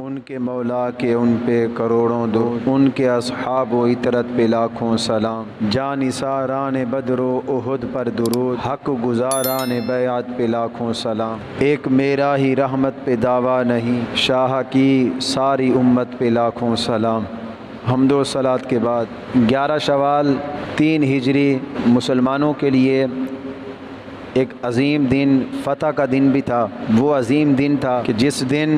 ان کے مولا کے ان پہ کروڑوں درود، ان کے اصحاب و عطرت پہ لاکھوں سلام، جانثاران بدر و احد پر درود، حق گزاران بیعت پہ لاکھوں سلام۔ ایک میرا ہی رحمت پہ دعویٰ نہیں، شاہ کی ساری امت پہ لاکھوں سلام۔ حمد و صلات کے بعد 11 شوال 3 ہجری مسلمانوں کے لیے ایک عظیم دن، فتح کا دن بھی تھا۔ وہ عظیم دن تھا کہ جس دن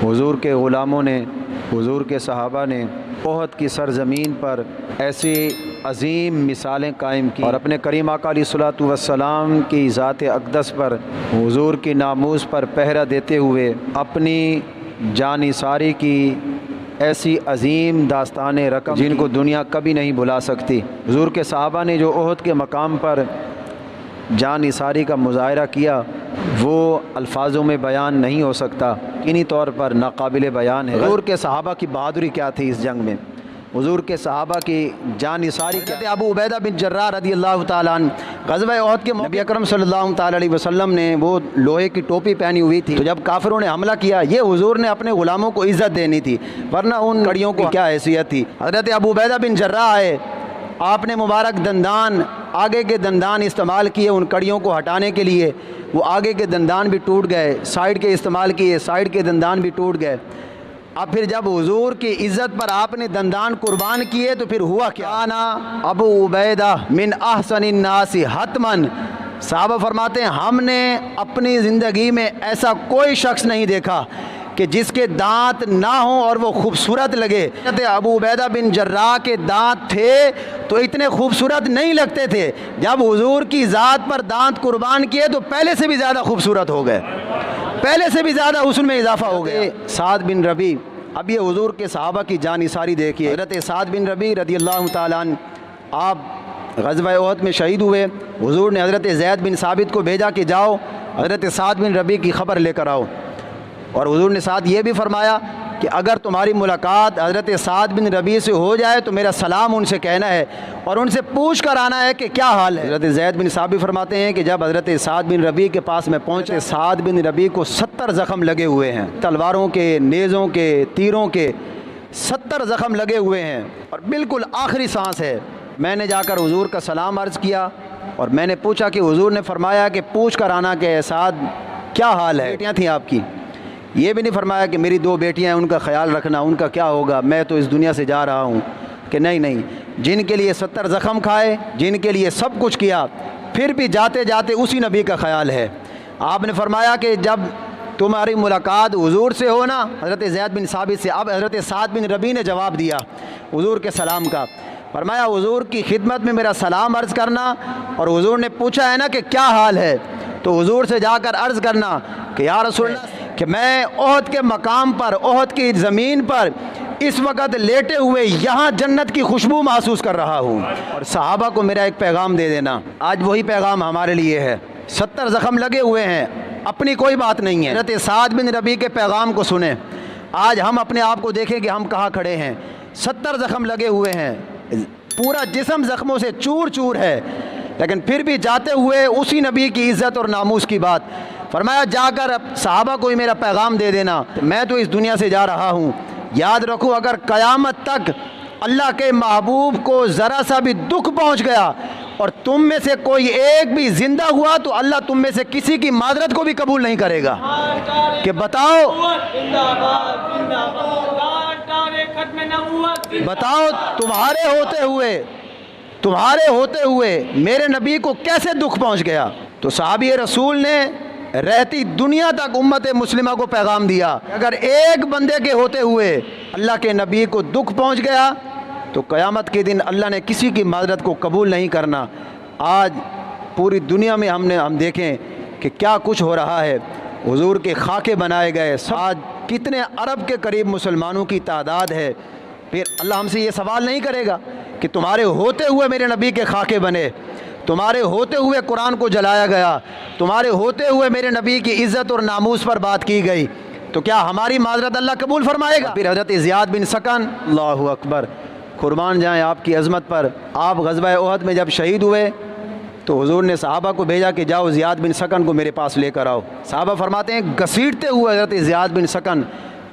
حضور کے غلاموں نے، حضور کے صحابہ نے احد کی سرزمین پر ایسی عظیم مثالیں قائم کی، اور اپنے کریم آقا علیہ الصلوۃ والسلام کی ذات اقدس پر، حضور کی ناموس پر پہرا دیتے ہوئے اپنی جانثاری کی ایسی عظیم داستان رقم جن کو دنیا کبھی نہیں بھلا سکتی۔ حضور کے صحابہ نے جو احد کے مقام پر جانثاری کا مظاہرہ کیا، وہ الفاظوں میں بیان نہیں ہو سکتا، یقینی طور پر ناقابل بیان ہے۔ حضور کے صحابہ کی بہادری کیا تھی اس جنگ میں، حضور کے صحابہ کی جانثاری کیا تھی۔ ابو عبیدہ بن جراح رضی اللہ تعالیٰ عنہ غزوہ احد کے نبی اکرم صلی اللہ تعالیٰ علیہ وسلم نے وہ لوہے کی ٹوپی پہنی ہوئی تھی، تو جب کافروں نے حملہ کیا، یہ حضور نے اپنے غلاموں کو عزت دینی تھی، ورنہ ان کڑیوں کو کیا حیثیت تھی۔ حضرت ابو عبیدہ بن جراح آئے، آپ نے مبارک دندان، آگے کے دندان استعمال کیے ان کڑیوں کو ہٹانے کے لیے، وہ آگے کے دندان بھی ٹوٹ گئے، سائیڈ کے استعمال کیے، سائیڈ کے دندان بھی ٹوٹ گئے۔ اب پھر جب حضور کی عزت پر آپ نے دندان قربان کیے تو پھر ہوا کیا؟ انا ابو عبیدہ من احسن الناس حتماً، صحابہ فرماتے ہیں ہم نے اپنی زندگی میں ایسا کوئی شخص نہیں دیکھا کہ جس کے دانت نہ ہوں اور وہ خوبصورت لگے۔ ابو عبیدہ بن جراح کے دانت تھے تو اتنے خوبصورت نہیں لگتے تھے، جب حضور کی ذات پر دانت قربان کیے تو پہلے سے بھی زیادہ خوبصورت ہو گئے، پہلے سے بھی زیادہ حسن میں اضافہ ہو گیا۔ سعد بن ربیع، اب یہ حضور کے صحابہ کی جانثاری دیکھیے۔ حضرت سعد بن ربیع رضی اللہ تعالیٰ عنہ آپ غزوہ احد میں شہید ہوئے، حضور نے حضرت زید بن ثابت کو بھیجا کہ جاؤ حضرت سعد بن ربیع کی خبر لے کر آؤ، اور حضور نے ساتھ یہ بھی فرمایا کہ اگر تمہاری ملاقات حضرت سعد بن ربیع سے ہو جائے تو میرا سلام ان سے کہنا ہے اور ان سے پوچھ کر آنا ہے کہ کیا حال ہے۔ حضرت زید بن ثابت فرماتے ہیں کہ جب حضرت سعد بن ربیع کے پاس میں پہنچے، سعد بن ربیع کو 70 زخم لگے ہوئے ہیں، تلواروں کے، نیزوں کے، تیروں کے 70 زخم لگے ہوئے ہیں، اور بالکل آخری سانس ہے۔ میں نے جا کر حضور کا سلام عرض کیا اور میں نے پوچھا کہ حضور نے فرمایا کہ پوچھ کر آنا کہ سعد کیا حال ہے۔ بیٹیاں تھیں آپ کی، یہ بھی نہیں فرمایا کہ میری 2 بیٹیاں ہیں ان کا خیال رکھنا، ان کا کیا ہوگا، میں تو اس دنیا سے جا رہا ہوں، کہ نہیں، جن کے لیے 70 زخم کھائے، جن کے لیے سب کچھ کیا، پھر بھی جاتے جاتے اسی نبی کا خیال ہے۔ آپ نے فرمایا کہ جب تمہاری ملاقات حضور سے ہو نا، حضرت زید بن ثابت سے، اب حضرت سعد بن ربیع نے جواب دیا حضور کے سلام کا، فرمایا حضور کی خدمت میں میرا سلام عرض کرنا، اور حضور نے پوچھا ہے نا کہ کیا حال ہے، تو حضور سے جا کر عرض کرنا کہ یا رسول اللہ کہ میں احد کے مقام پر، احد کی زمین پر اس وقت لیٹے ہوئے یہاں جنت کی خوشبو محسوس کر رہا ہوں، اور صحابہ کو میرا ایک پیغام دے دینا۔ آج وہی پیغام ہمارے لیے ہے، 70 زخم لگے ہوئے ہیں، اپنی کوئی بات نہیں ہے، حضرت سعد بن ربیع کے پیغام کو سنیں۔ آج ہم اپنے آپ کو دیکھیں کہ ہم کہاں کھڑے ہیں، 70 زخم لگے ہوئے ہیں، پورا جسم زخموں سے چور چور ہے، لیکن پھر بھی جاتے ہوئے اسی نبی کی عزت اور ناموس کی بات فرمایا، جا کر صحابہ کو ہی میرا پیغام دے دینا، میں تو اس دنیا سے جا رہا ہوں، یاد رکھو اگر قیامت تک اللہ کے محبوب کو ذرا سا بھی دکھ پہنچ گیا اور تم میں سے کوئی ایک بھی زندہ ہوا تو اللہ تم میں سے کسی کی معذرت کو بھی قبول نہیں کرے گا، کہ بتاؤ تمہارے ہوتے ہوئے میرے نبی کو کیسے دکھ پہنچ گیا۔ تو صحابی رسول نے رہتی دنیا تک امت مسلمہ کو پیغام دیا، اگر ایک بندے کے ہوتے ہوئے اللہ کے نبی کو دکھ پہنچ گیا تو قیامت کے دن اللہ نے کسی کی معذرت کو قبول نہیں کرنا۔ آج پوری دنیا میں ہم دیکھیں کہ کیا کچھ ہو رہا ہے، حضور کے خاکے بنائے گئے، آج کتنے ارب کے قریب مسلمانوں کی تعداد ہے، پھر اللہ ہم سے یہ سوال نہیں کرے گا کہ تمہارے ہوتے ہوئے میرے نبی کے خاکے بنے، تمہارے ہوتے ہوئے قرآن کو جلایا گیا، تمہارے ہوتے ہوئے میرے نبی کی عزت اور ناموس پر بات کی گئی، تو کیا ہماری معذرت اللہ قبول فرمائے گا؟ پھر حضرت زیاد بن سکن، اللہ اکبر، قربان جائیں آپ کی عظمت پر، آپ غزوہ احد میں جب شہید ہوئے تو حضور نے صحابہ کو بھیجا کہ جاؤ زیاد بن سکن کو میرے پاس لے کر آؤ۔ صحابہ فرماتے ہیں گھسیٹتے ہوئے حضرت زیاد بن سکن